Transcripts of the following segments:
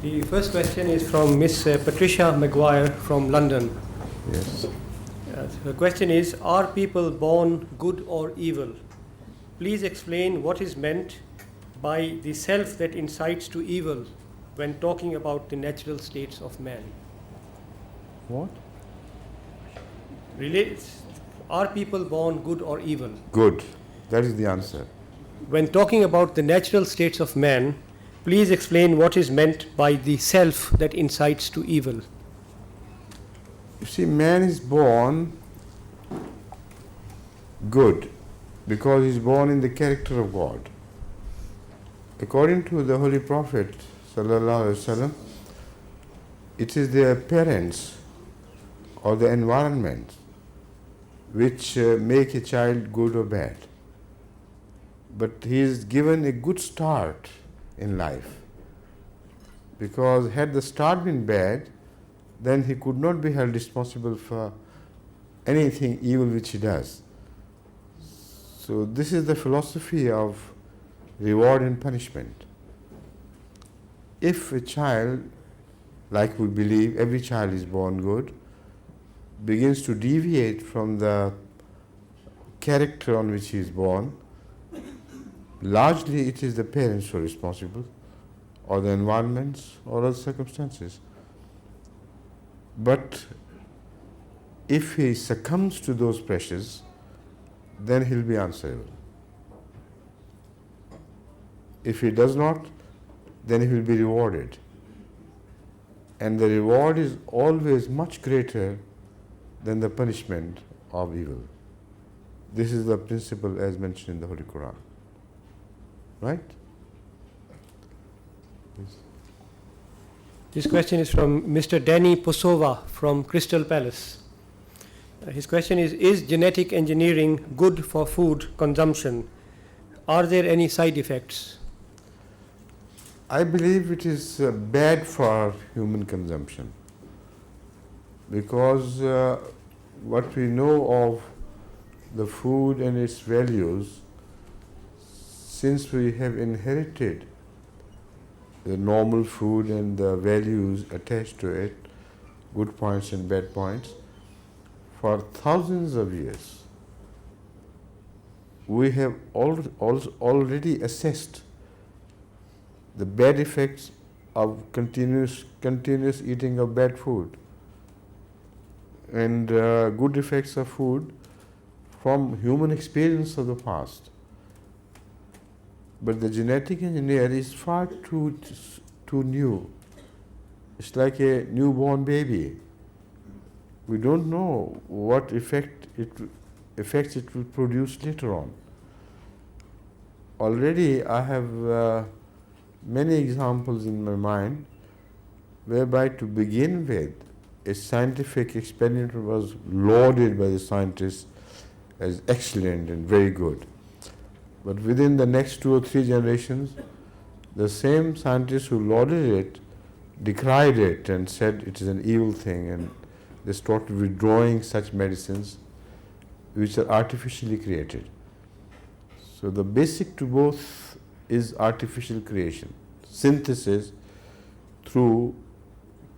The first question is from Miss Patricia Maguire from London. Yes. The question is, are people born good or evil? Please explain what is meant by the self that incites to evil when talking about the natural states of man. What? Are people born good or evil? Good. That is the answer. When talking about the natural states of man, please explain what is meant by the self that incites to evil. You see, man is born good because he is born in the character of God. According to the Holy Prophet ﷺ, it is their parents or the environment which make a child good or bad. But he is given a good start in life, because had the start been bad, then he could not be held responsible for anything evil which he does. So this is the philosophy of reward and punishment. If a child, like we believe every child is born good, begins to deviate from the character on which he is born, largely it is the parents who are responsible, or the environments, or other circumstances. But if he succumbs to those pressures, then he'll be answerable. If he does not, then he will be rewarded. And the reward is always much greater than the punishment of evil. This is the principle as mentioned in the Holy Quran. Right? Yes. This question is from Mr. Danny Posova from Crystal Palace. His question is genetic engineering good for food consumption? Are there any side effects? I believe it is bad for human consumption, because what we know of the food and its values, since we have inherited the normal food and the values attached to it, good points and bad points, for thousands of years, we have already assessed the bad effects of continuous eating of bad food and good effects of food from human experience of the past. But the genetic engineer is far too new. It's like a newborn baby. We don't know what effects it will produce later on. Already I have many examples in my mind whereby, to begin with, a scientific experiment was lauded by the scientists as excellent and very good. But within the next 2 or 3 generations, the same scientists who lauded it decried it and said it is an evil thing, and they started withdrawing such medicines which are artificially created. So the basic to both is artificial creation, synthesis through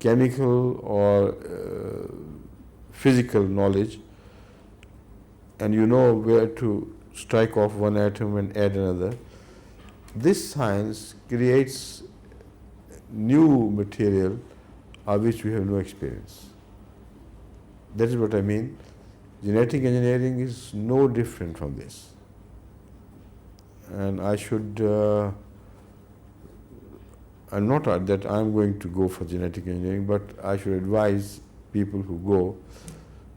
chemical or physical knowledge, and you know where to strike off one atom and add another. This science creates new material of which we have no experience. That is what I mean. Genetic engineering is no different from this. And I should, I'm not that I'm going to go for genetic engineering, but I should advise people who go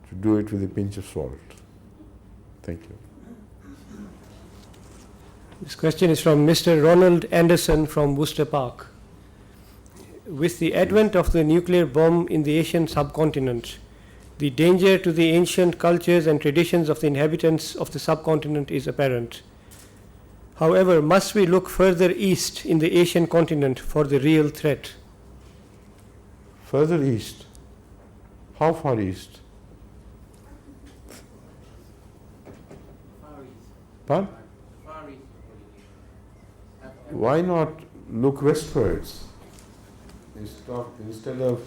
to do it with a pinch of salt. Thank you. This question is from Mr. Ronald Anderson from Worcester Park. With the advent of the nuclear bomb in the Asian subcontinent, the danger to the ancient cultures and traditions of the inhabitants of the subcontinent is apparent. However, must we look further east in the Asian continent for the real threat? Further east? How far east? Far east. Pardon? Far east. Why not look westwards? instead of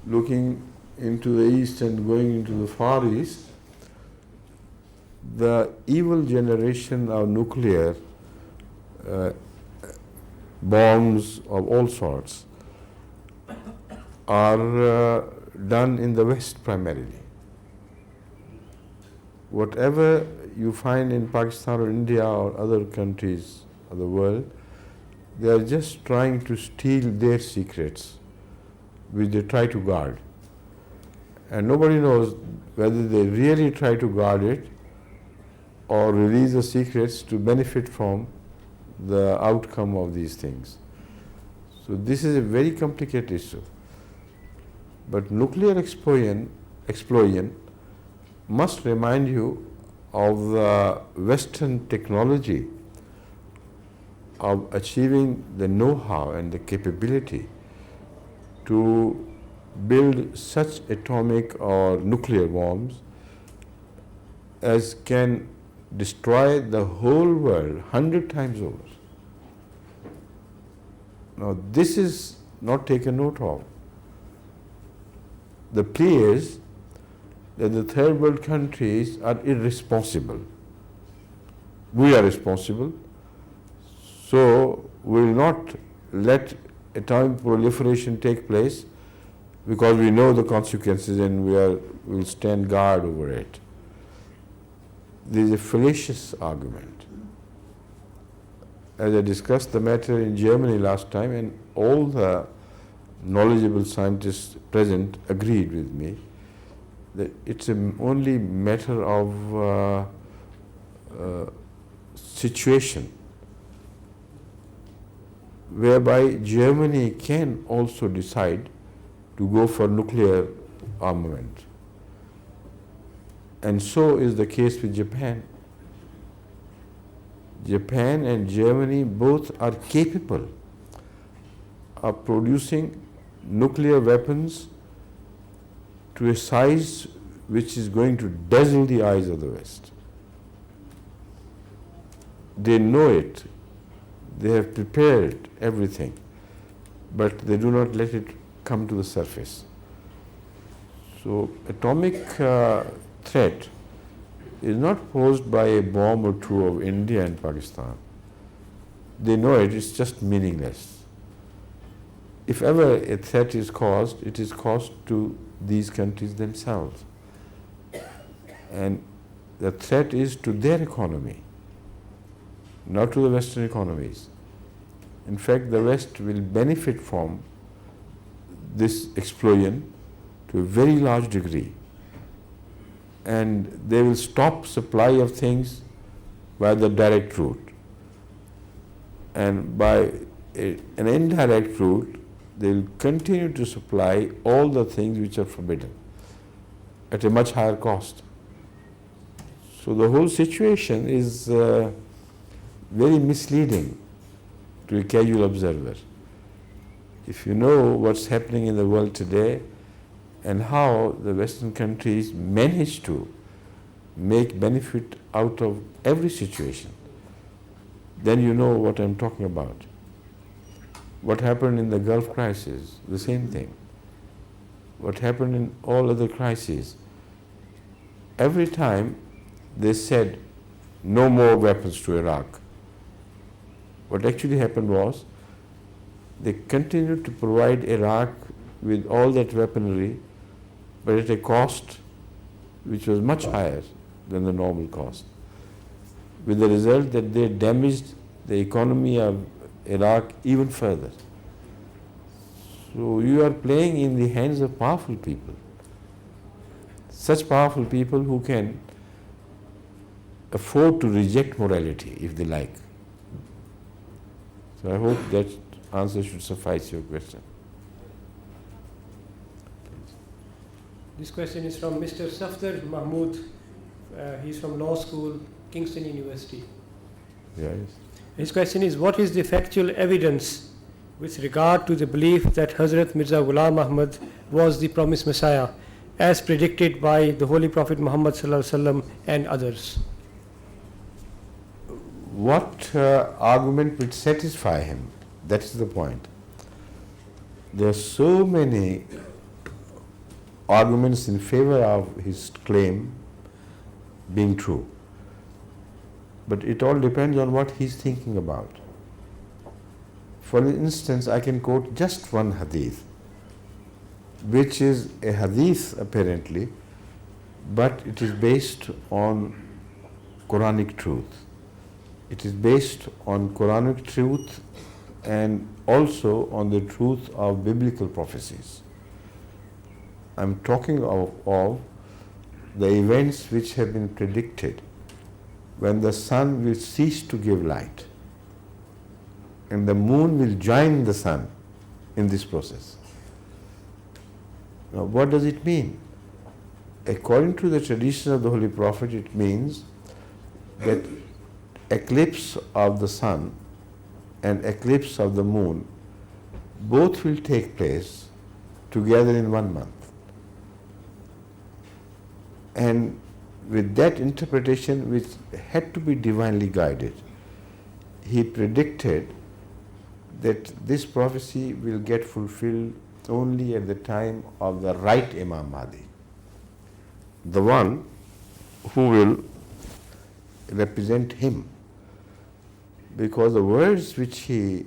looking into the east and going into the far east, the evil generation of nuclear bombs of all sorts are done in the West primarily. Whatever you find in Pakistan or India or other countries of the world, they are just trying to steal their secrets, which they try to guard. And nobody knows whether they really try to guard it or release the secrets to benefit from the outcome of these things. So this is a very complicated issue. But nuclear explosion must remind you of the Western technology of achieving the know-how and the capability to build such atomic or nuclear bombs as can destroy the whole world 100 times over. Now this is not taken note of. The plea is that the third world countries are irresponsible. We are responsible, so we will not let atomic proliferation take place because we know the consequences and we will stand guard over it. This is a fallacious argument. As I discussed the matter in Germany last time, and all the knowledgeable scientists present agreed with me that it's only matter of situation whereby Germany can also decide to go for nuclear armament. And so is the case with Japan. Japan and Germany both are capable of producing nuclear weapons to a size which is going to dazzle the eyes of the West. They know it. They have prepared everything, but they do not let it come to the surface. So atomic threat is not posed by a bomb or two of India and Pakistan. They know it's just meaningless. If ever a threat is caused, it is caused to these countries themselves. And the threat is to their economy, not to the Western economies. In fact, the West will benefit from this explosion to a very large degree. And they will stop supply of things by the direct route. And by an indirect route, they will continue to supply all the things which are forbidden at a much higher cost. So the whole situation is very misleading to a casual observer. If you know what's happening in the world today and how the Western countries manage to make benefit out of every situation, then you know what I'm talking about. What happened in the Gulf crisis, the same thing. What happened in all other crises. Every time they said no more weapons to Iraq. What actually happened was they continued to provide Iraq with all that weaponry, but at a cost which was much higher than the normal cost, with the result that they damaged the economy of Iraq even further. So you are playing in the hands of powerful people, such powerful people who can afford to reject morality if they like. So I hope that answer should suffice your question. This question is from Mr. Safdar Mahmood. He's from law school, Kingston University. Yes. His question is, what is the factual evidence with regard to the belief that Hazrat Mirza Ghulam Ahmad was the promised Messiah, as predicted by the Holy Prophet Muhammad Sallallahu Alaihi Wasallam and others? What argument would satisfy him? That is the point. there are so many arguments in favor of his claim being true. But it all depends on what he's thinking about. For instance, I can quote just one hadith, which is a hadith apparently, but it is based on Quranic truth. It is based on Quranic truth and also on the truth of biblical prophecies. I'm talking of the events which have been predicted when the sun will cease to give light and the moon will join the sun in this process. Now, what does it mean? According to the tradition of the Holy Prophet, it means that eclipse of the sun and eclipse of the moon both will take place together in 1 month. And with that interpretation, which had to be divinely guided, he predicted that this prophecy will get fulfilled only at the time of the right Imam Mahdi, the one who will represent him. Because the words which he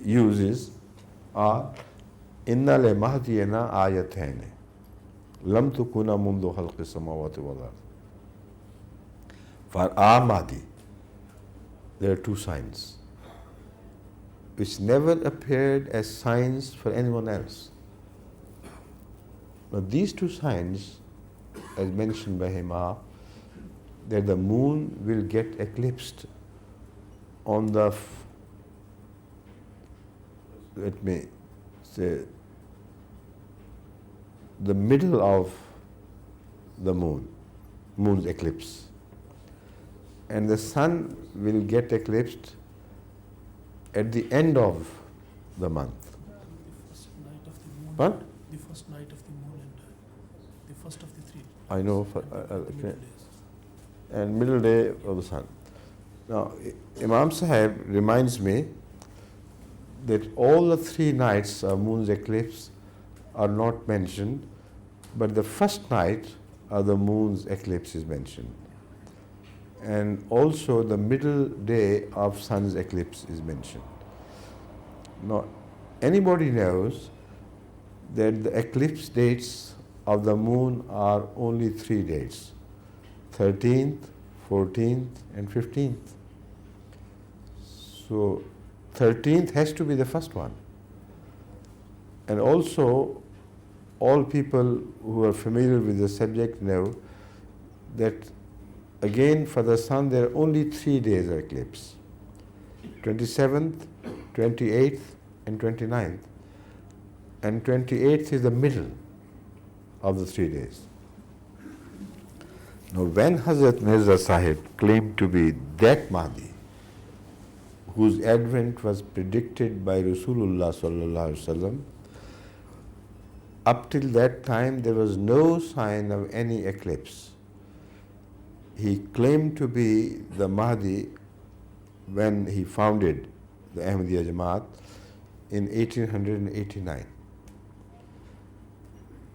uses are Inna le mahdiyana ayatayn lam tukuna mundu khalqi samawati wal ard. For our Mahdi, there are 2 signs which never appeared as signs for anyone else. Now these 2 signs, as mentioned by him, are that the moon will get eclipsed on the, let me say, the middle of the moon's eclipse, and the sun will get eclipsed at the end of the month. The first night of the moon. What? The first night of the moon and the first of the 3. I know, Middle days. and middle day of the sun. Now, Imam Sahib reminds me that all the 3 nights of moon's eclipse are not mentioned, but the first night of the moon's eclipse is mentioned. And also the middle day of sun's eclipse is mentioned. Now, anybody knows that the eclipse dates of the moon are only 3 dates: 13th, 14th, and 15th. So 13th has to be the first one. And also, all people who are familiar with the subject know that again for the sun there are only 3 days of eclipse: 27th, 28th, and 29th. And 28th is the middle of the 3 days. Now, when Hazrat Mirza Sahib claimed to be that Mahdi, whose advent was predicted by Rasulullah sallallahu alaihi wasallam, up till that time there was no sign of any eclipse. He claimed to be the Mahdi when he founded the Ahmadiyya Jamaat in 1889.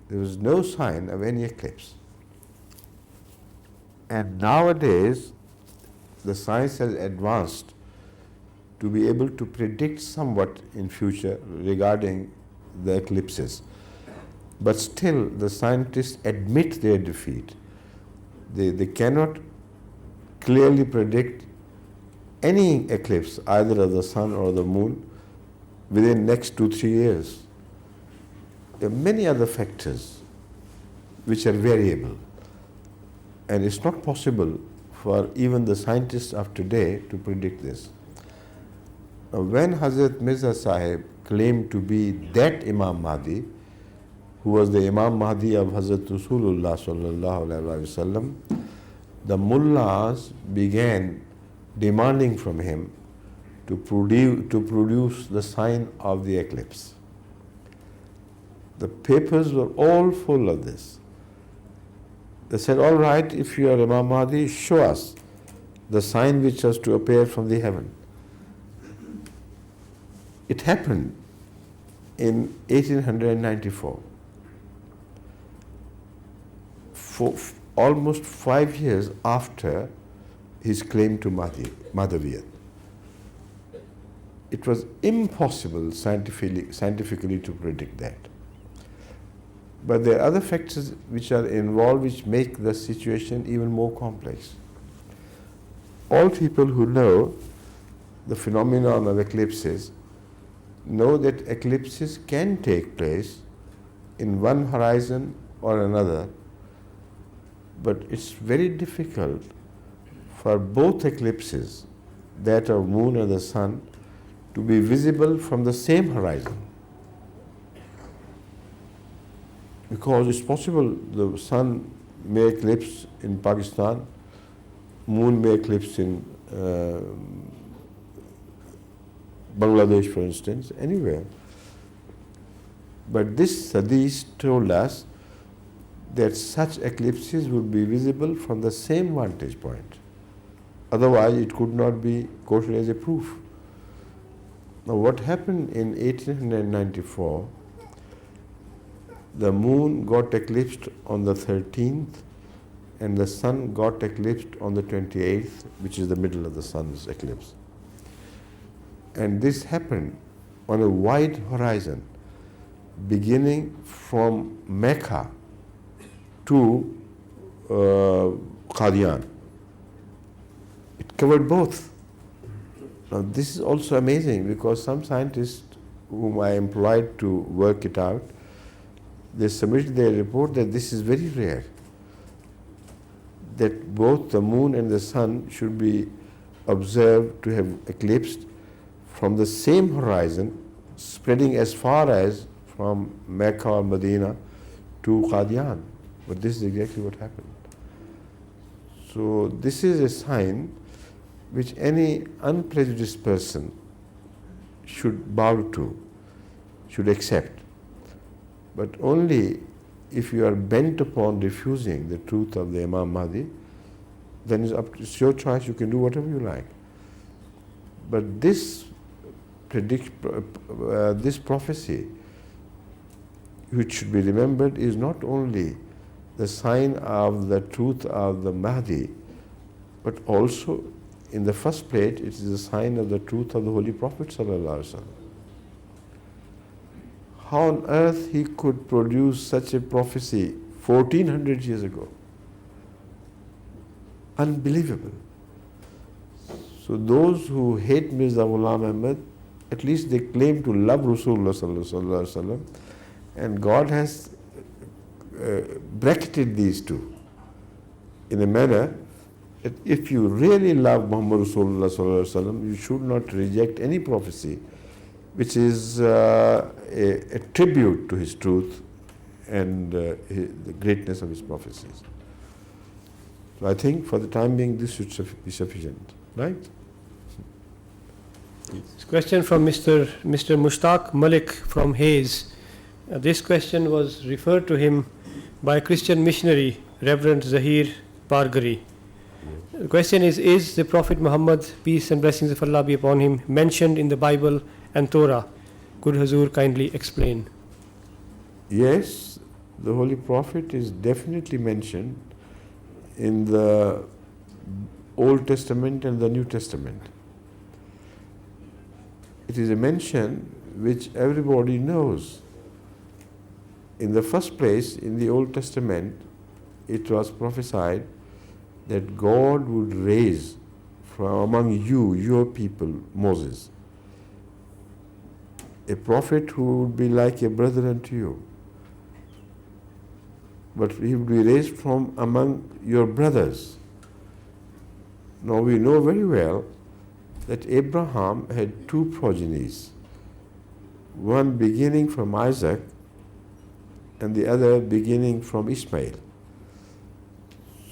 There was no sign of any eclipse. And nowadays, the science has advanced to be able to predict somewhat in future regarding the eclipses. But still, the scientists admit their defeat. They cannot clearly predict any eclipse, either of the sun or the moon, within next 2-3 years. There are many other factors which are variable, and it's not possible for even the scientists of today to predict this. Now, when Hazrat Mirza Sahib claimed to be that Imam Mahdi, who was the Imam Mahdi of Hazrat Rasulullah sallallahu alaihi wasallam, the mullahs began demanding from him to produce the sign of the eclipse. The papers were all full of this. They said, all right, if you are Imam Mahdi, show us the sign which has to appear from the heaven. It happened in 1894. Almost 5 years after his claim to Madhaviyat. It was impossible scientifically to predict that. But there are other factors which are involved which make the situation even more complex. All people who know the phenomenon of eclipses know that eclipses can take place in one horizon or another, but it's very difficult for both eclipses, that of moon and the sun, to be visible from the same horizon. Because it's possible the sun may eclipse in Pakistan, moon may eclipse in Bangladesh, for instance, anywhere. But this hadith told us that such eclipses would be visible from the same vantage point. Otherwise, it could not be quoted as a proof. Now, what happened in 1894, the moon got eclipsed on the 13th and the sun got eclipsed on the 28th, which is the middle of the sun's eclipse. And this happened on a wide horizon, beginning from Mecca to Qadian. It covered both. Now this is also amazing because some scientists whom I employed to work it out, they submitted their report that this is very rare, that both the moon and the sun should be observed to have eclipsed from the same horizon, spreading as far as from Mecca or Medina to Qadian. But this is exactly what happened. So this is a sign which any unprejudiced person should bow to, should accept. But only if you are bent upon refusing the truth of the Imam Mahdi, then it's your choice, you can do whatever you like. But this prophecy, which should be remembered, is not only the sign of the truth of the Mahdi, but also, in the first place, it is a sign of the truth of the Holy Prophet ﷺ. How on earth he could produce such a prophecy 1400 years ago? Unbelievable. So those who hate Mirza Ghulam Ahmad, at least they claim to love Rasulullah sallallahu alaihi wasallam, and God has bracketed these two in a manner that if you really love Muhammad Rasulullah sallallahu alaihi wasallam, you should not reject any prophecy which is a tribute to his truth and the greatness of his prophecies. So I think for the time being this should be sufficient, right? This question from Mr. Mushtaq Malik from Hayes. This question was referred to him by a Christian missionary, Reverend Tahir Archive. The question is the Prophet Muhammad, peace and blessings of Allah be upon him, mentioned in the Bible and Torah? Could Hazur kindly explain? Yes, the Holy Prophet is definitely mentioned in the Old Testament and the New Testament. It is a mention which everybody knows. In the first place, in the Old Testament, it was prophesied that God would raise from among you, your people, Moses, a prophet who would be like a brother unto you. But he would be raised from among your brothers. Now we know very well that Abraham had two progenies, one beginning from Isaac and the other beginning from Ishmael.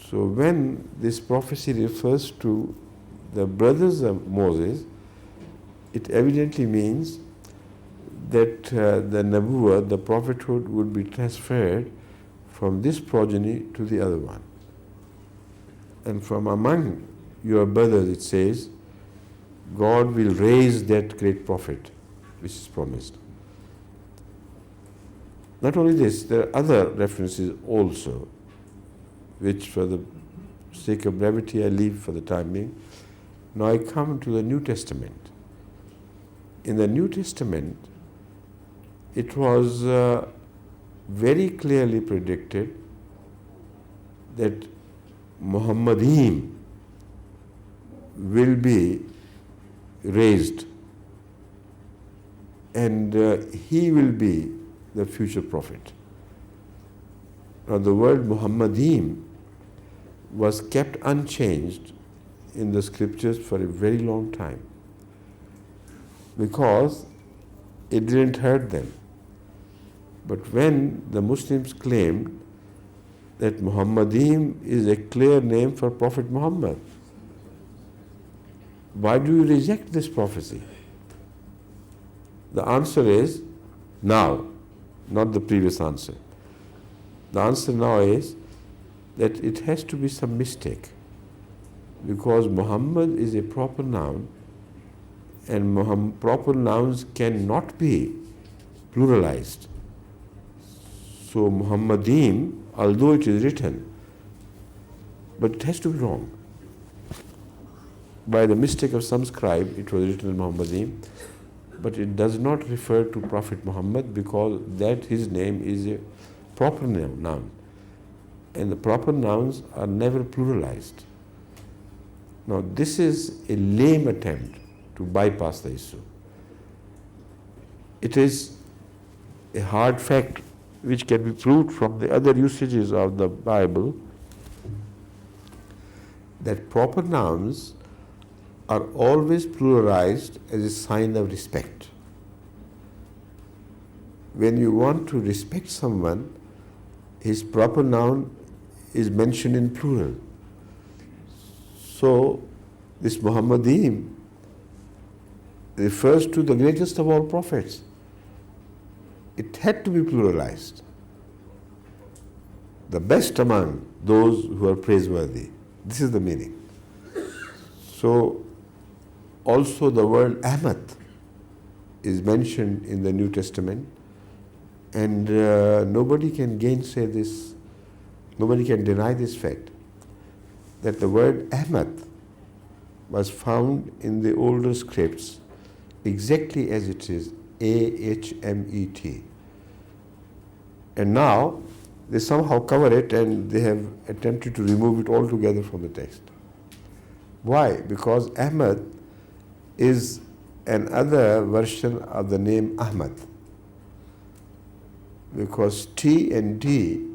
So when this prophecy refers to the brothers of Moses, it evidently means that the Nabuwwah, the prophethood, would be transferred from this progeny to the other one. And from among your brothers, it says, God will raise that great prophet which is promised. Not only this, there are other references also, which for the sake of brevity I leave for the time being. Now I come to the New Testament. In the New Testament, it was very clearly predicted that Muhammadim will be raised, and he will be the future prophet. Now the word Muhammadim was kept unchanged in the scriptures for a very long time because it didn't hurt them. But when the Muslims claimed that Muhammadim is a clear name for Prophet Muhammad, why do you reject this prophecy? The answer is now, not the previous answer. The answer now is that it has to be some mistake, because Muhammad is a proper noun, and proper nouns cannot be pluralized. So Muhammadim, although it is written, but it has to be wrong. By the mistake of some scribe, it was written Muhammadim, but it does not refer to Prophet Muhammad, because that his name is a proper noun, and the proper nouns are never pluralized. Now this is a lame attempt to bypass the issue. It is a hard fact which can be proved from the other usages of the Bible that proper nouns are always pluralized as a sign of respect. When you want to respect someone, his proper noun is mentioned in plural. So this Muhammadim refers to the greatest of all prophets. It had to be pluralized. The best among those who are praiseworthy. This is the meaning. So also the word Ahmad is mentioned in the New Testament, and nobody can gainsay this, nobody can deny this fact, that the word Ahmad was found in the older scripts exactly as it is, A-H-M-E-T. And now they somehow cover it and they have attempted to remove it altogether from the text. Why? Because Ahmad is another version of the name Ahmad. Because T and D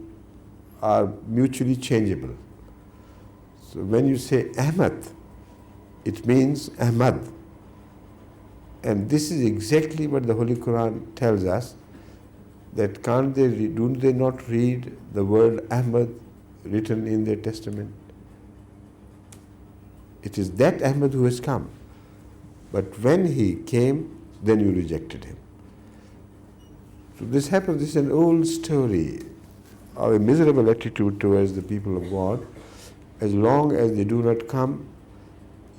are mutually changeable. So when you say Ahmad, it means Ahmad. And this is exactly what the Holy Quran tells us, that do they not read the word Ahmad written in their testament? It is that Ahmad who has come. But when he came, then you rejected him. So this happens, this is an old story of a miserable attitude towards the people of God. As long as they do not come,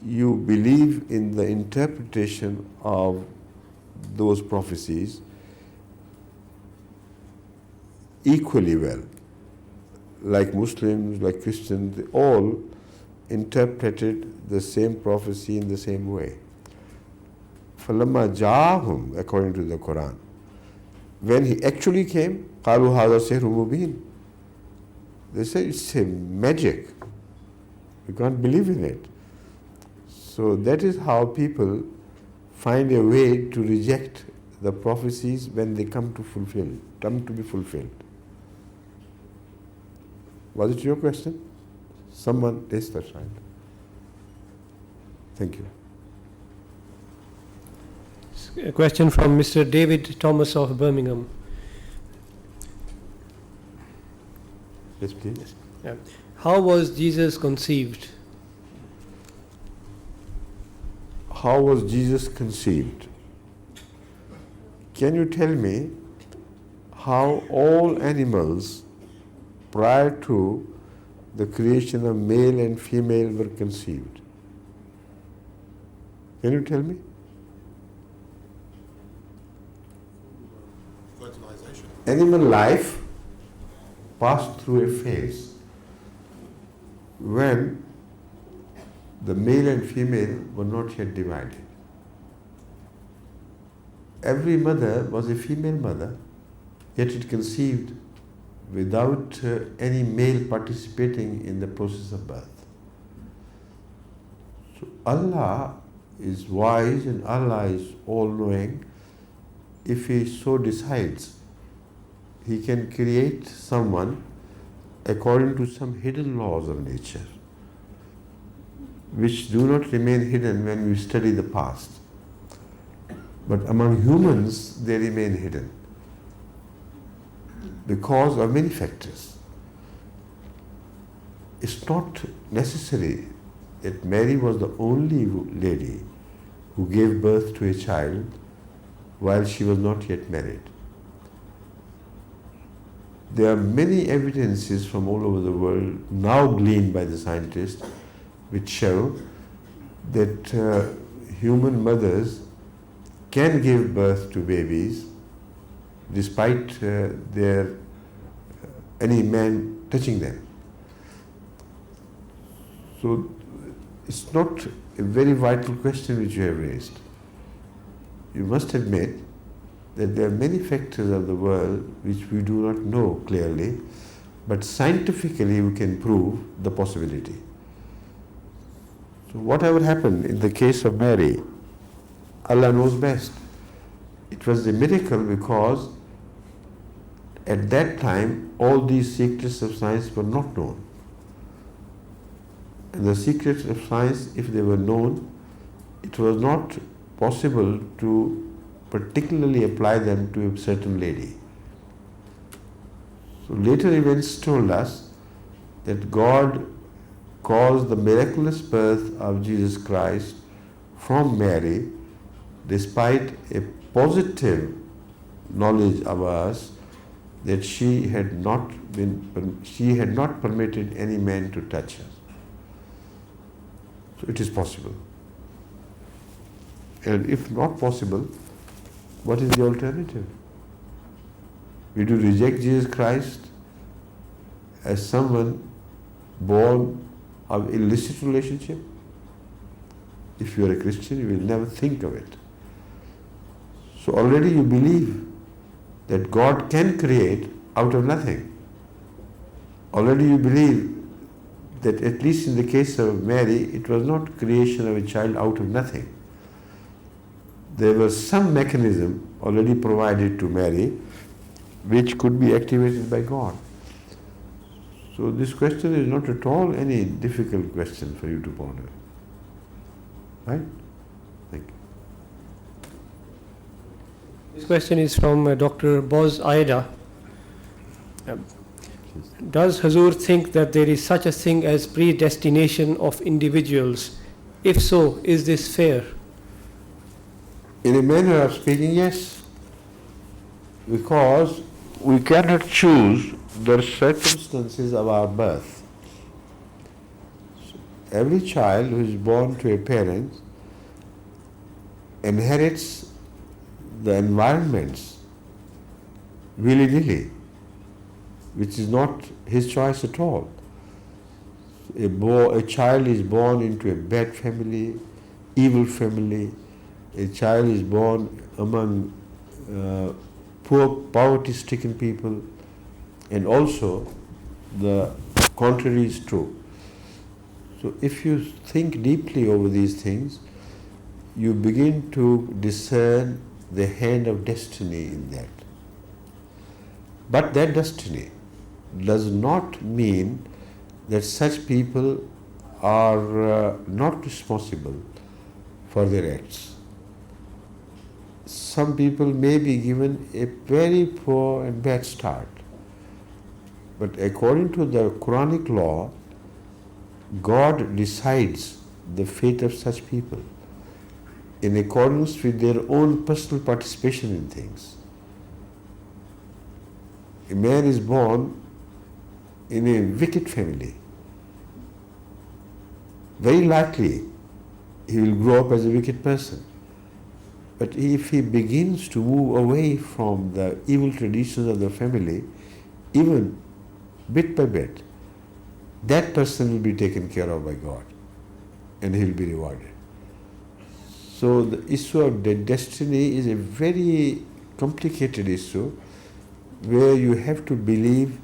you believe in the interpretation of those prophecies equally well. Like Muslims, like Christians, they all interpreted the same prophecy in the same way. فَلَمَّا جَاءَهُمْ, according to the Quran, when he actually came, قَالُوا هَذَا سِحْرٌ مُبِينٌ. They say it's a magic. You can't believe in it. So that is how people find a way to reject the prophecies when they come to be fulfilled. Was it your question? Someone, yes, that's right. Thank you. A question from Mr. David Thomas of Birmingham. Yes, please. Yeah. How was Jesus conceived? How was Jesus conceived? Can you tell me how all animals prior to the creation of male and female were conceived? Can you tell me? fertilization. Animal life passed through a phase when the male and female were not yet divided. Every mother was a female mother, yet it conceived without any male participating in the process of birth. So Allah is wise and Allah is all-knowing. If He so decides, He can create someone according to some hidden laws of nature, which do not remain hidden when we study the past. But among humans, they remain hidden because of many factors. It's not necessary that Mary was the only lady who gave birth to a child while she was not yet married. There are many evidences from all over the world now gleaned by the scientists which show that human mothers can give birth to babies despite any man touching them. So it's not a very vital question which you have raised. You must admit that there are many factors of the world which we do not know clearly, but scientifically we can prove the possibility. So whatever happened in the case of Mary, Allah knows best. It was a miracle because at that time all these secrets of science were not known. And the secrets of science, if they were known, it was not possible to particularly apply them to a certain lady. So later events told us that God caused the miraculous birth of Jesus Christ from Mary despite a positive knowledge of us that she had not permitted any man to touch her. So it is possible. And if not possible, what is the alternative? We do reject Jesus Christ as someone born of illicit relationship? If you are a Christian, you will never think of it. So already you believe that God can create out of nothing. Already you believe that at least in the case of Mary, it was not creation of a child out of nothing. There was some mechanism already provided to Mary which could be activated by God. So this question is not at all any difficult question for you to ponder. Right? Thank you. This question is from Dr. Boz Aida. Does Hazur think that there is such a thing as predestination of individuals? If so, is this fair? In a manner of speaking, yes. Because we cannot choose the circumstances of our birth. So every child who is born to a parent inherits the environments willy-nilly, which is not his choice at all. A child is born into a bad family, evil family. A child is born among poor, poverty-stricken people, and also the contrary is true. So if you think deeply over these things, you begin to discern the hand of destiny in that. But that destiny does not mean that such people are not responsible for their acts. Some people may be given a very poor and bad start. But according to the Quranic law, God decides the fate of such people in accordance with their own personal participation in things. A man is born in a wicked family. Very likely he will grow up as a wicked person. But if he begins to move away from the evil traditions of the family, even bit by bit, that person will be taken care of by God and he will be rewarded. So the issue of destiny is a very complicated issue where you have to believe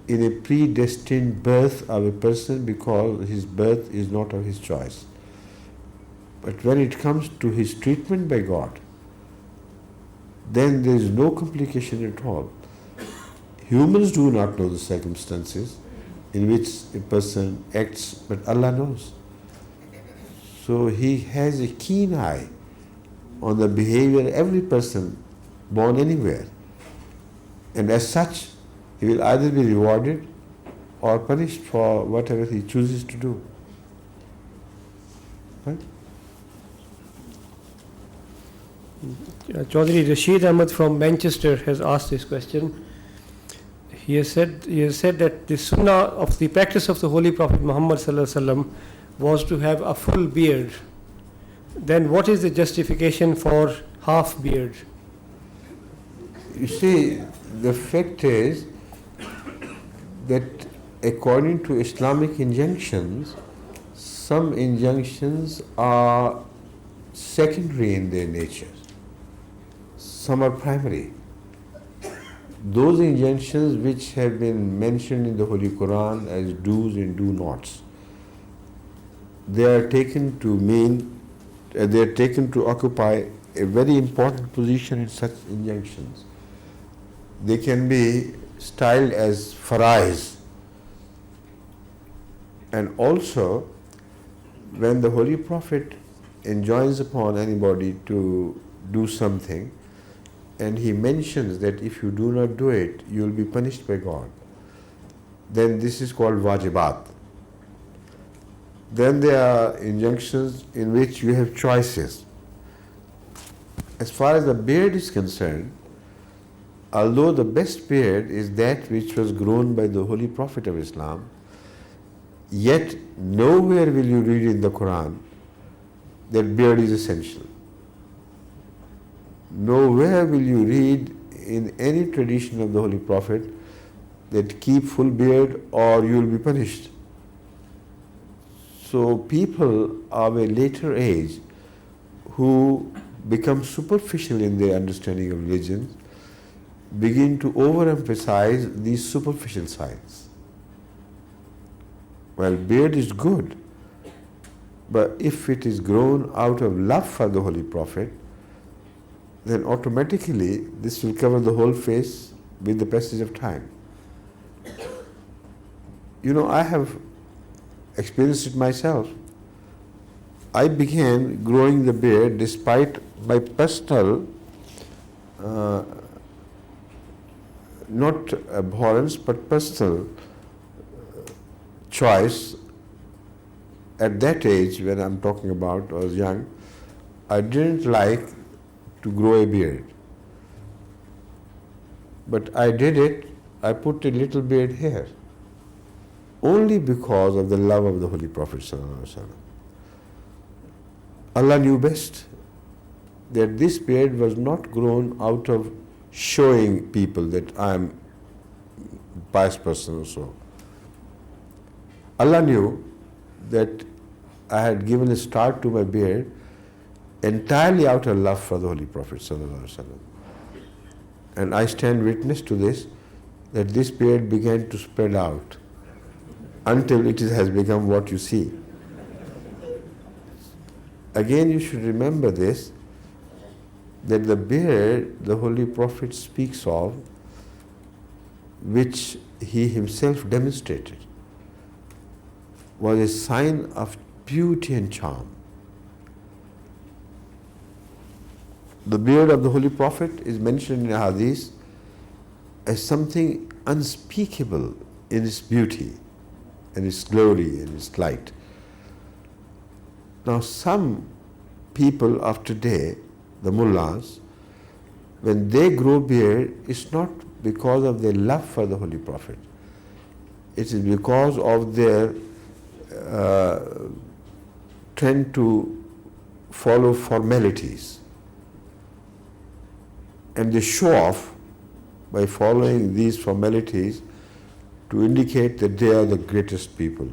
in a predestined birth of a person because his birth is not of his choice. But when it comes to his treatment by God, then there is no complication at all. Humans do not know the circumstances in which a person acts, but Allah knows. So He has a keen eye on the behavior of every person born anywhere. And as such, he will either be rewarded or punished for whatever he chooses to do. Right? Chaudhry Rashid Ahmed from Manchester has asked this question. He has said that the sunnah of the practice of the Holy Prophet Muhammad sallallahu alaihi wasallam was to have a full beard. Then what is the justification for half beard? You see, the fact is that according to Islamic injunctions, some injunctions are secondary in their nature. Some are primary. Those injunctions which have been mentioned in the Holy Quran as do's and do nots, they are taken to occupy a very important position in such injunctions. They can be styled as farais. And also, when the Holy Prophet enjoins upon anybody to do something, and he mentions that if you do not do it, you will be punished by God, then this is called wajibat. Then there are injunctions in which you have choices. As far as the beard is concerned, although the best beard is that which was grown by the Holy Prophet of Islam, yet nowhere will you read in the Quran that beard is essential. Nowhere will you read in any tradition of the Holy Prophet that keep full beard or you will be punished. So people of a later age who become superficial in their understanding of religion begin to overemphasize these superficial sides. Well, beard is good, but if it is grown out of love for the Holy Prophet, then automatically this will cover the whole face with the passage of time. You know, I have experienced it myself. I began growing the beard despite my personal, not abhorrence, but personal choice. At that age, when I'm talking about, I was young, I didn't like to grow a beard. But I did it, I put a little beard here, only because of the love of the Holy Prophet ﷺ. Allah knew best that this beard was not grown out of showing people that I am a pious person or so. Allah knew that I had given a start to my beard entirely out of love for the Holy Prophet ﷺ. And I stand witness to this, that this beard began to spread out until it has become what you see. Again, you should remember this, that the beard the Holy Prophet speaks of, which he himself demonstrated, was a sign of beauty and charm. The beard of the Holy Prophet is mentioned in Hadith as something unspeakable in its beauty and its glory and its light. Now some people of today, the mullahs, when they grow beard, it's not because of their love for the Holy Prophet. It is because of their trend to follow formalities. and they show off by following these formalities to indicate that they are the greatest people.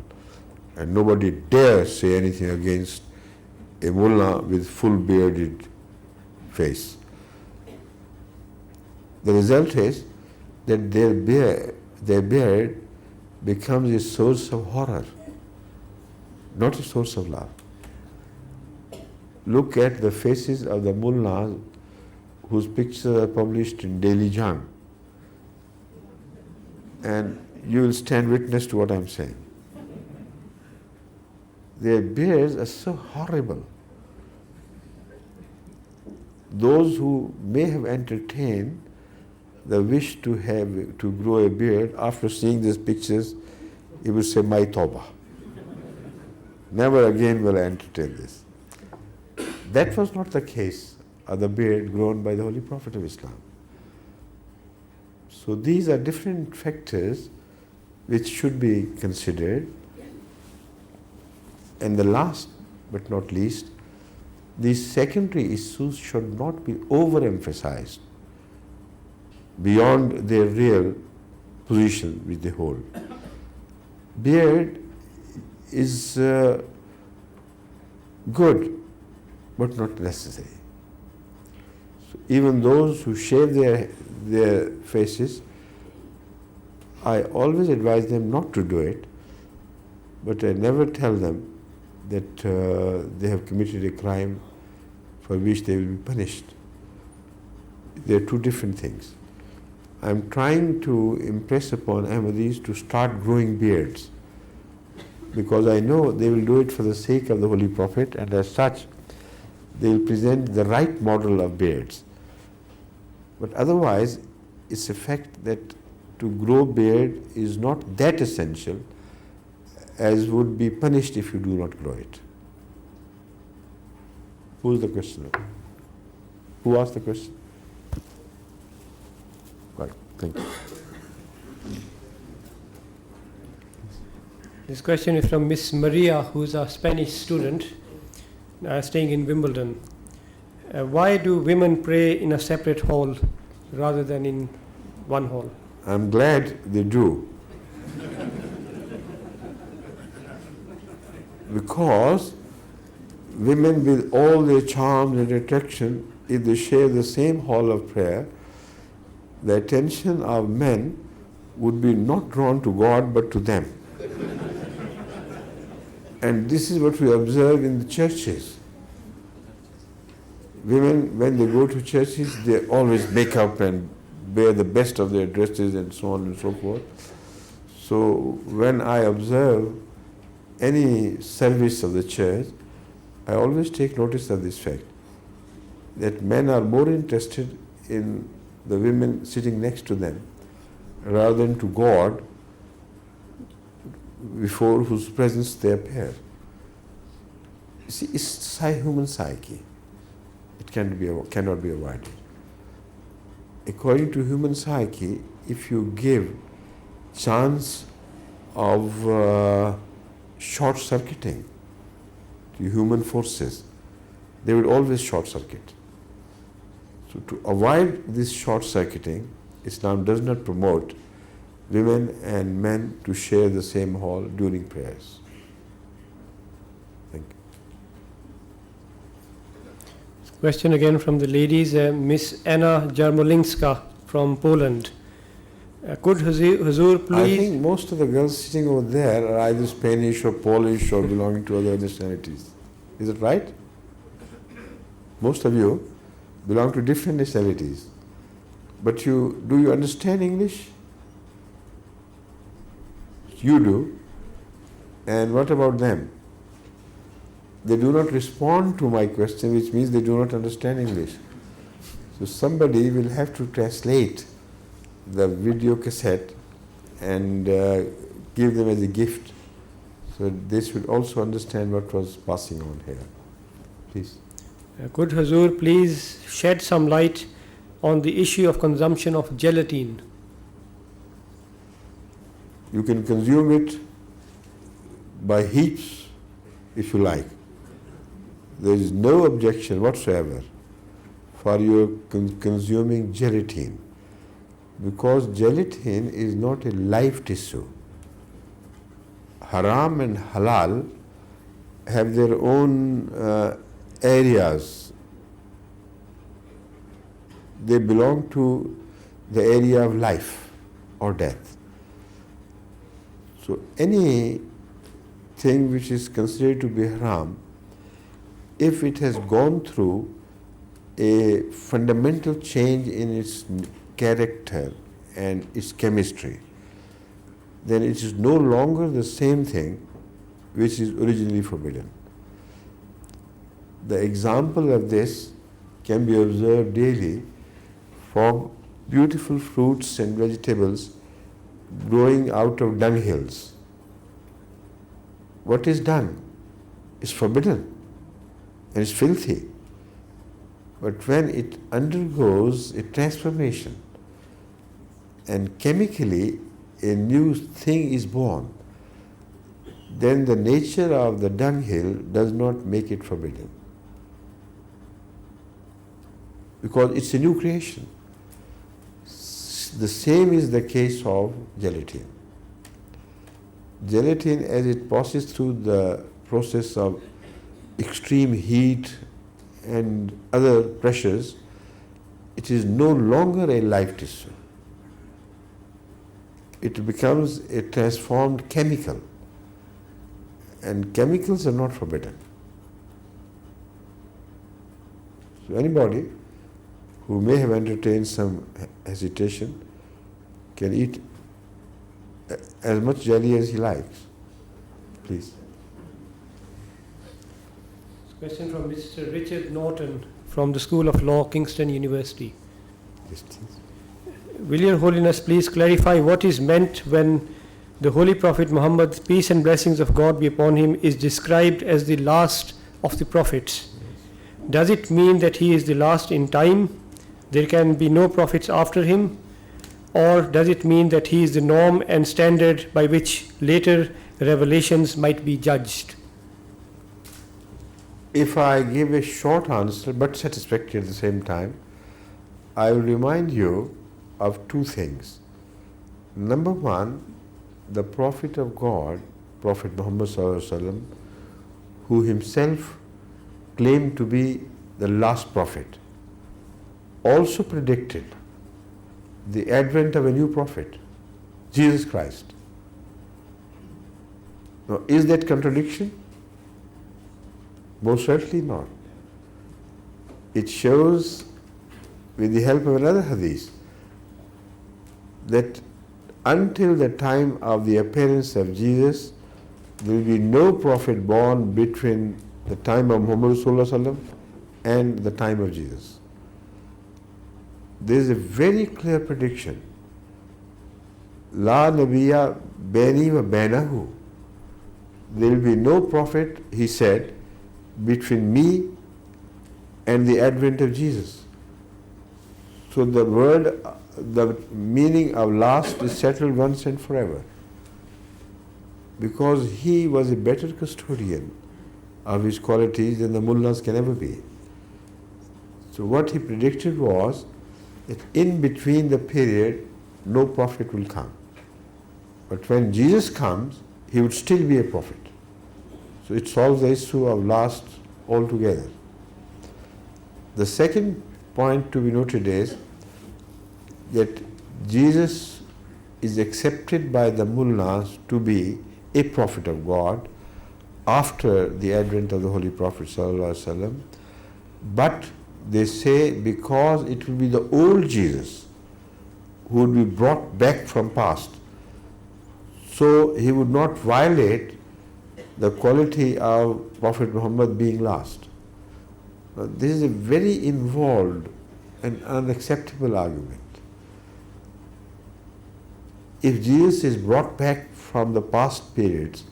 And nobody dares say anything against a mullah with full bearded face. The result is that their beard becomes a source of horror, not a source of love. Look at the faces of the mullahs whose pictures are published in Daily Jang, and you will stand witness to what I am saying. Their beards are so horrible. Those who may have entertained the wish to grow a beard, after seeing these pictures, he would say, "My tawbah. Never again will I entertain this." That was not the case of the beard grown by the Holy Prophet of Islam. So these are different factors which should be considered. And the last but not least, these secondary issues should not be overemphasized beyond their real position which they hold. Beard is good, but not necessary. So even those who shave their faces, I always advise them not to do it, but I never tell them that they have committed a crime for which they will be punished. They are two different things. I am trying to impress upon Ahmadis to start growing beards, because I know they will do it for the sake of the Holy Prophet, and as such they will present the right model of beards. But otherwise, it's a fact that to grow beard is not that essential as would be punished if you do not grow it. Who is the questioner? Who asked the question? Right, thank you. This question is from Miss Maria, who is a Spanish student staying in Wimbledon. Why do women pray in a separate hall rather than in one hall? I'm glad they do. Because women, with all their charms and attraction, if they share the same hall of prayer, the attention of men would be not drawn to God but to them. And this is what we observe in the churches. Women, when they go to churches, they always make up and wear the best of their dresses and so on and so forth. So when I observe any service of the church, I always take notice of this fact, that men are more interested in the women sitting next to them rather than to God, before whose presence they appear. You see, it's human psyche. It cannot be avoided. According to human psyche, if you give chance of short-circuiting to human forces, they will always short-circuit. So to avoid this short-circuiting, Islam does not promote women and men to share the same hall during prayers. Thank you. Question again from the ladies, Miss Anna Jarmolinska from Poland. Could Huzur I please... think most of the girls sitting over there are either Spanish or Polish or belonging to other nationalities. Is it right? Most of you belong to different nationalities. But do you understand English? You do. And what about them? They do not respond to my question, which means they do not understand English. So somebody will have to translate the video cassette and give them as a gift, so they should also understand what was passing on here. Please. Could Huzur please shed some light on the issue of consumption of gelatin? You can consume it by heaps if you like. There is no objection whatsoever for your consuming gelatin, because gelatin is not a live tissue. Haram and halal have their own areas. They belong to the area of life or death. So anything which is considered to be haram, if it has gone through a fundamental change in its character and its chemistry, then it is no longer the same thing which is originally forbidden. The example of this can be observed daily from beautiful fruits and vegetables growing out of dunghills. What is dung? Is forbidden and is filthy. But when it undergoes a transformation and chemically a new thing is born, then the nature of the dunghill does not make it forbidden, because it's a new creation. The same is the case of gelatin. Gelatin, as it passes through the process of extreme heat and other pressures, it is no longer a live tissue. It becomes a transformed chemical, and chemicals are not forbidden. So anybody who may have entertained some hesitation can eat as much jelly as he likes. Please. Question from Mr. Richard Norton from the School of Law, Kingston University. Yes, please. Will Your Holiness please clarify what is meant when the Holy Prophet Muhammad, peace and blessings of God be upon him, is described as the last of the prophets? Does it mean that he is the last in time? There can be no prophets after him? Or does it mean that he is the norm and standard by which later revelations might be judged? If I give a short answer but satisfactory at the same time, I will remind you of two things. Number one, the Prophet of God, Prophet Muhammad Sallallahu Alaihi Wasallam, who himself claimed to be the last prophet, also predicted the advent of a new prophet, Jesus Christ. Now, is that contradiction? Most certainly not. It shows, with the help of another hadith, that until the time of the appearance of Jesus, there will be no prophet born between the time of Muhammad Sallallahu Alaihi Wasallam and the time of Jesus. There is a very clear prediction. La Nabiya Baini wa Bainahu. There will be no prophet, he said, between me and the advent of Jesus. So the word, the meaning of last is settled once and forever, because he was a better custodian of his qualities than the mullahs can ever be. So what he predicted was that in between the period no prophet will come, but when Jesus comes he would still be a prophet. So it solves the issue of last altogether. The second point to be noted is that Jesus is accepted by the mullahs to be a prophet of God after the advent of the Holy Prophet Sallallahu Alaihi Wasallam, but they say because it will be the old Jesus who would be brought back from past, so he would not violate the quality of Prophet Muhammad being last. Now, this is a very involved and unacceptable argument. If Jesus is brought back from the past periods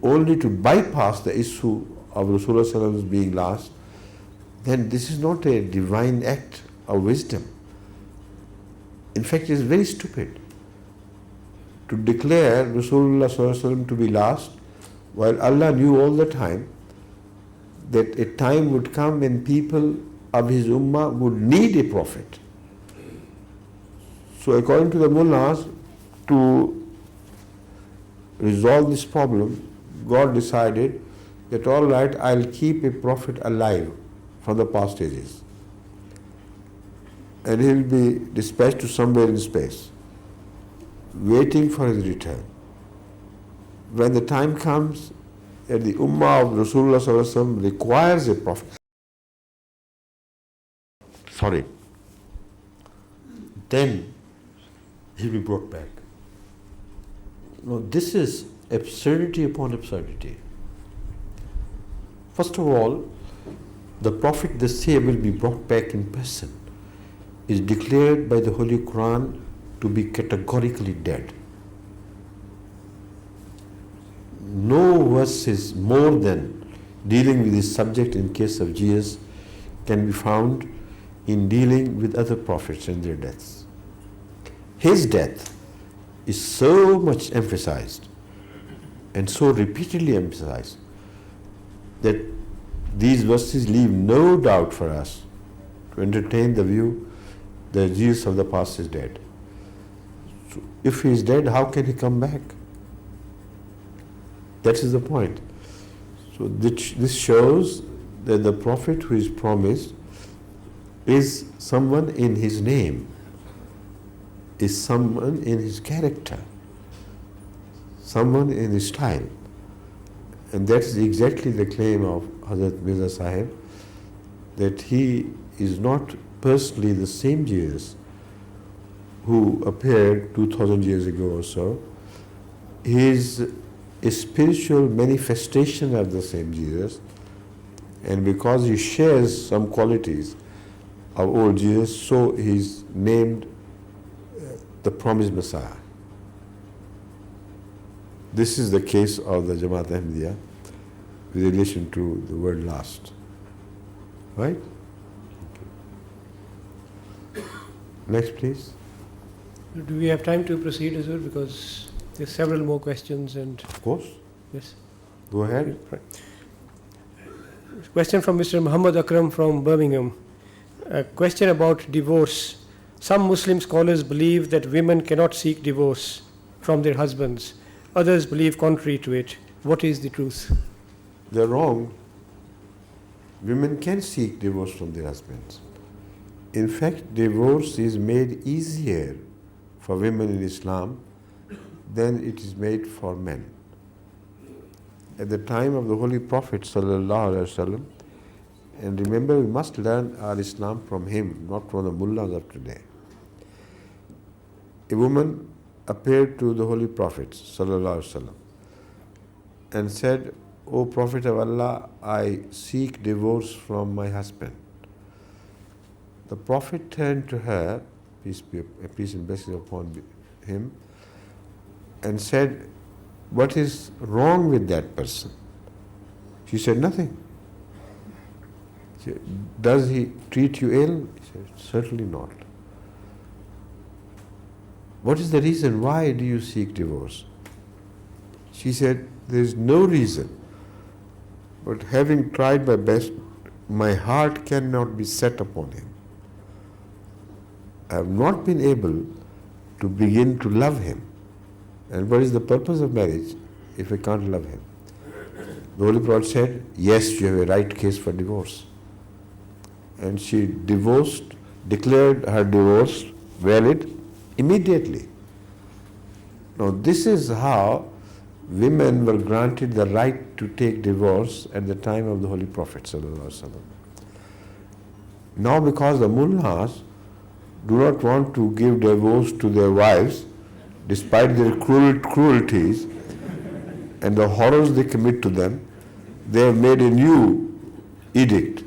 only to bypass the issue of Rasulullah Sallallahu Alaihi Wasallam being last, then this is not a divine act of wisdom. In fact, it is very stupid to declare Rasulullah Sallallahu Alaihi Wasallam to be last, while Allah knew all the time that a time would come when people of his ummah would need a prophet. So according to the mullahs, to resolve this problem, God decided that all right, I'll keep a prophet alive from the past ages. And he'll be dispatched to somewhere in space, waiting for his return. When the time comes that the ummah of Rasulullah Sallallahu Alaihi Wasallam requires a prophet, then he'll be brought back. Now this is absurdity upon absurdity. First of all, the Prophet, they say, will be brought back in person, is declared by the Holy Quran to be categorically dead. No verse is more than dealing with this subject in case of Jesus can be found in dealing with other prophets and their deaths. His death is so much emphasized and so repeatedly emphasized that these verses leave no doubt for us to entertain the view that Jesus of the past is dead. So if he is dead, how can he come back? That is the point. So this shows that the prophet who is promised is someone in his name, is someone in his character, someone in his style. And that is exactly the claim of Hazrat Mirza Sahib, that he is not personally the same Jesus who appeared 2000 years ago or so. He is a spiritual manifestation of the same Jesus, and because he shares some qualities of old Jesus, so he is named the promised Messiah. This is the case of the Jamaat Ahmadiyya with relation to the word last. Right? Okay. Next, please. Do we have time to proceed as well? Because there's several more questions and... Of course. Yes. Go ahead. Right. Question from Mr. Muhammad Akram from Birmingham. A question about divorce. Some Muslim scholars believe that women cannot seek divorce from their husbands. Others believe contrary to it. What is the truth? They're wrong. Women can seek divorce from their husbands. In fact, divorce is made easier for women in Islam than it is made for men. At the time of the Holy Prophet ﷺ, and remember, we must learn our Islam from him, not from the mullahs of today. A woman appeared to the Holy Prophet ﷺ and said, "O Prophet of Allah, I seek divorce from my husband." The Prophet turned to her, peace and blessings upon him, and said, "What is wrong with that person?" She said, "Nothing." He said, "Does he treat you ill?" He said, "Certainly not." "What is the reason? Why do you seek divorce?" She said, "There is no reason, but having tried my best, my heart cannot be set upon him. I have not been able to begin to love him. And what is the purpose of marriage if I can't love him?" The Holy Prophet said, "Yes, you have a right case for divorce." And she declared her divorce valid immediately. Now this is how women were granted the right to take divorce at the time of the Holy Prophet ﷺ. Now because the mullahs do not want to give divorce to their wives despite their cruelties and the horrors they commit to them, they have made a new edict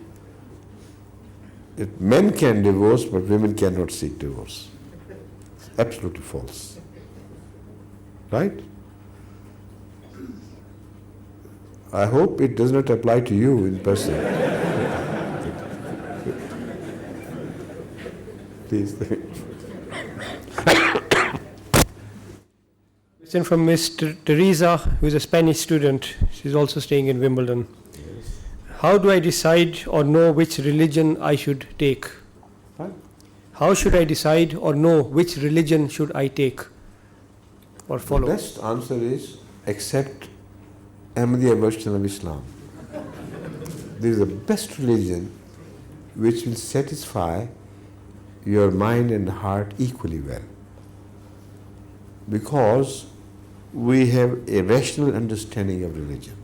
that men can divorce but women cannot seek divorce. It's absolutely false. Right? I hope it does not apply to you in person. Please. Question from Ms. Teresa, who is a Spanish student. She's also staying in Wimbledon. Yes. How do I decide or know which religion I should take? Fine. How should I decide or know which religion should I take or The follow? best answer is accept Ahmadiyya version of Islam. This is the best religion which will satisfy your mind and heart equally well. Because we have a rational understanding of religion.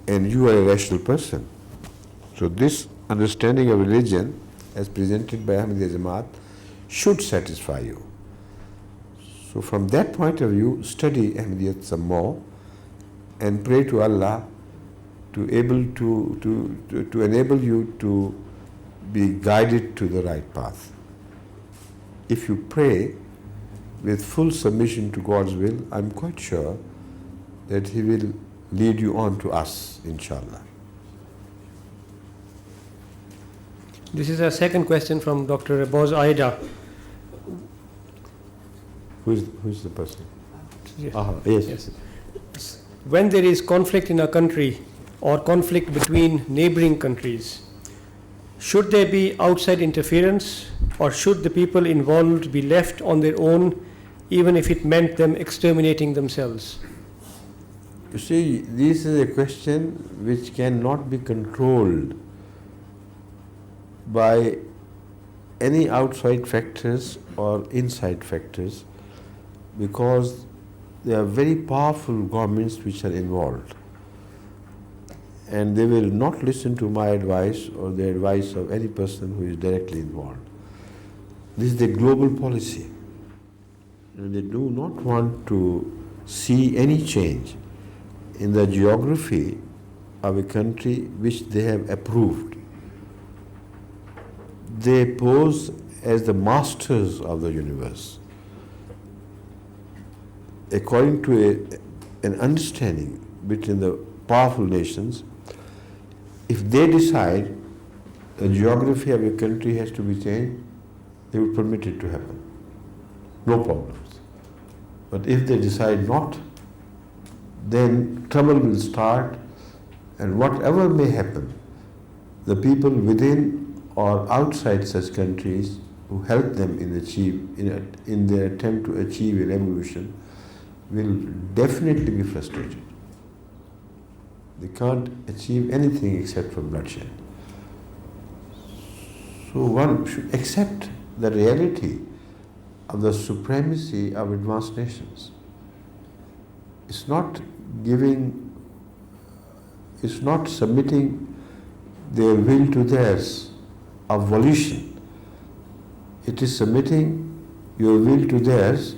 And you are a rational person. So this understanding of religion as presented by Ahmadiyya Jamaat should satisfy you. So from that point of view, study Ahmadiyyat some more and pray to Allah to enable you to be guided to the right path. If you pray with full submission to God's will, I'm quite sure that He will lead you on to us, inshallah. This is a second question from Dr. Boz Aida. Who's the person? Yes. Yes. Yes. When there is conflict in a country or conflict between neighboring countries, should there be outside interference or should the people involved be left on their own even if it meant them exterminating themselves? You see, this is a question which cannot be controlled by any outside factors or inside factors, because there are very powerful governments which are involved, and they will not listen to my advice or the advice of any person who is directly involved. This is the global policy, and they do not want to see any change in the geography of a country which they have approved. They pose as the masters of the universe. According to an understanding between the powerful nations, if they decide the geography of a country has to be changed, they will permit it to happen. No problems. But if they decide not, then trouble will start, and whatever may happen, the people within or outside such countries who help them in their attempt to achieve a revolution will definitely be frustrated. They can't achieve anything except for bloodshed. So one should accept the reality of the supremacy of advanced nations. It's not submitting their will to theirs of volition. It is submitting your will to theirs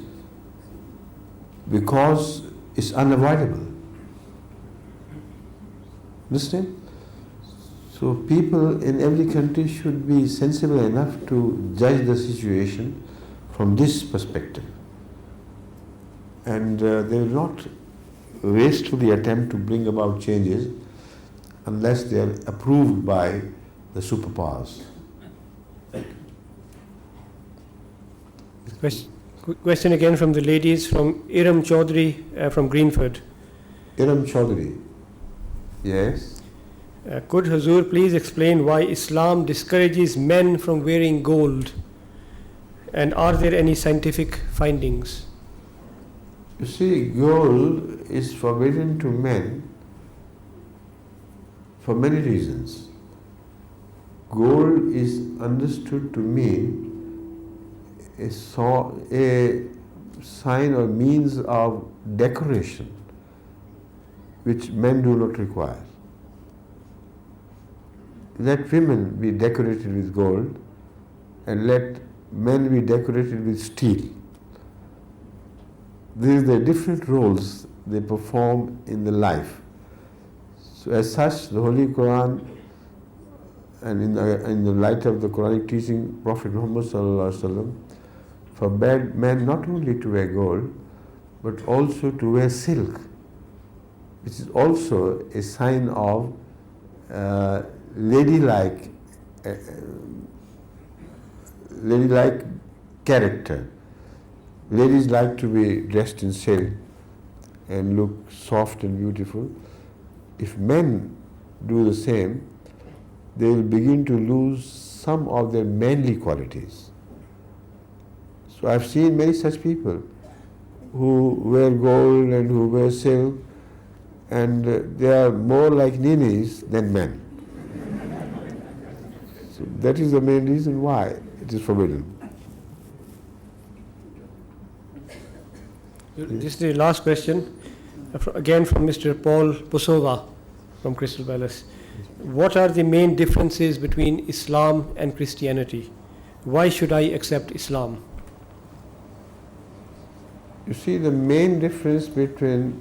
because it's unavoidable. Understand? So people in every country should be sensible enough to judge the situation from this perspective. And they will not wastefully attempt to bring about changes unless they are approved by the superpowers. Question again from the ladies, from Iram Chaudhary from Greenford. Iram Chaudhary. Yes. Could Hazur please explain why Islam discourages men from wearing gold? And are there any scientific findings? You see, gold is forbidden to men for many reasons. Gold is understood to mean a sign or means of decoration which men do not require. Let women be decorated with gold and let men be decorated with steel. These are the different roles they perform in the life. So as such, the Holy Quran, and in the light of the Quranic teaching, Prophet Muhammad sallallahu alaihi wasallam forbade men not only to wear gold, but also to wear silk, which is also a sign of ladylike character. Ladies like to be dressed in silk and look soft and beautiful. If men do the same, they will begin to lose some of their manly qualities. So I've seen many such people who wear gold and who wear silk, and they are more like ninnies than men. So that is the main reason why it is forbidden. This is the last question, again from Mr. Paul Pusova from Crystal Palace. What are the main differences between Islam and Christianity? Why should I accept Islam? You see, the main difference between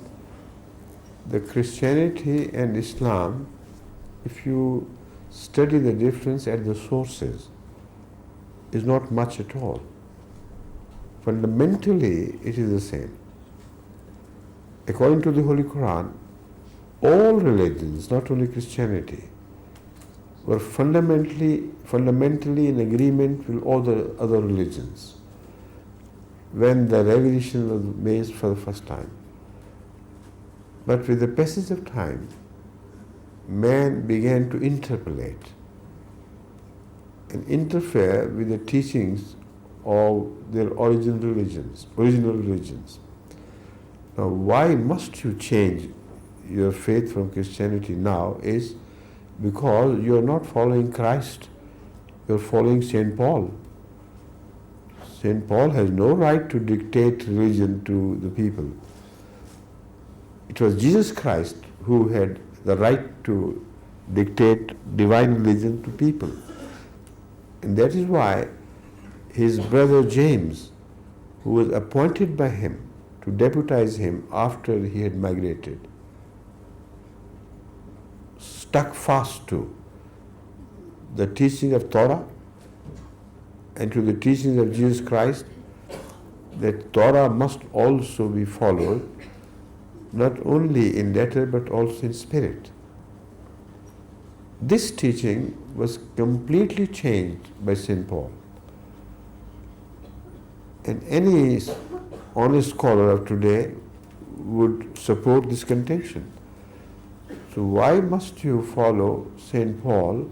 the Christianity and Islam, if you study the difference at the sources, is not much at all. Fundamentally, it is the same. According to the Holy Quran, all religions, not only Christianity, were fundamentally in agreement with all the other religions when the revelation was made for the first time. But with the passage of time, man began to interpolate and interfere with the teachings of their original religions. Now, why must you change your faith from Christianity now is because you are not following Christ, you are following St. Paul. St. Paul has no right to dictate religion to the people. It was Jesus Christ who had the right to dictate divine religion to people. And that is why his brother James, who was appointed by him to deputize him after he had migrated, stuck fast to the teaching of Torah and to the teachings of Jesus Christ, that Torah must also be followed, not only in letter but also in spirit. This teaching was completely changed by St. Paul. And any honest scholar of today would support this contention. So why must you follow St. Paul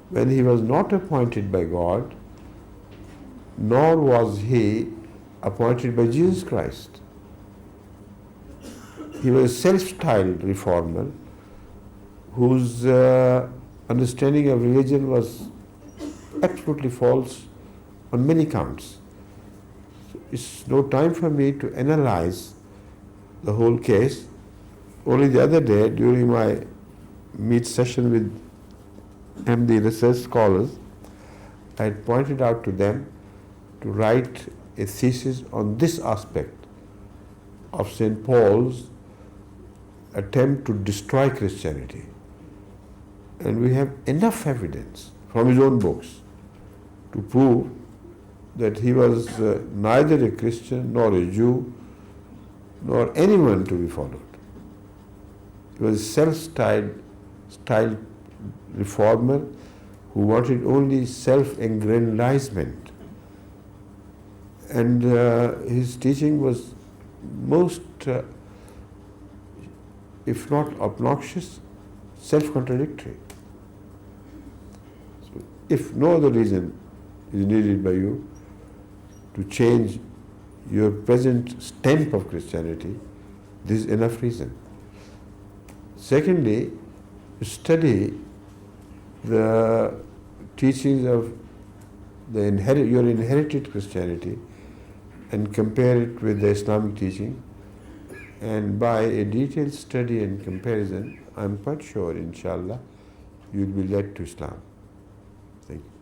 when he was not appointed by God, nor was he appointed by Jesus Christ? He was a self-styled reformer whose understanding of religion was absolutely false on many counts. So it's no time for me to analyze the whole case. Only the other day, during my meet session with MD research scholars, I had pointed out to them to write a thesis on this aspect of St. Paul's attempt to destroy Christianity. And we have enough evidence from his own books to prove that he was neither a Christian nor a Jew nor anyone to be followed. He was a self-styled reformer who wanted only self-aggrandizement. And his teaching was most, if not obnoxious, self-contradictory. So if no other reason is needed by you to change your present stamp of Christianity, this is enough reason. Secondly, study the teachings of your inherited Christianity and compare it with the Islamic teaching. And by a detailed study and comparison, I'm quite sure, inshallah, you'll be led to Islam. Thank you.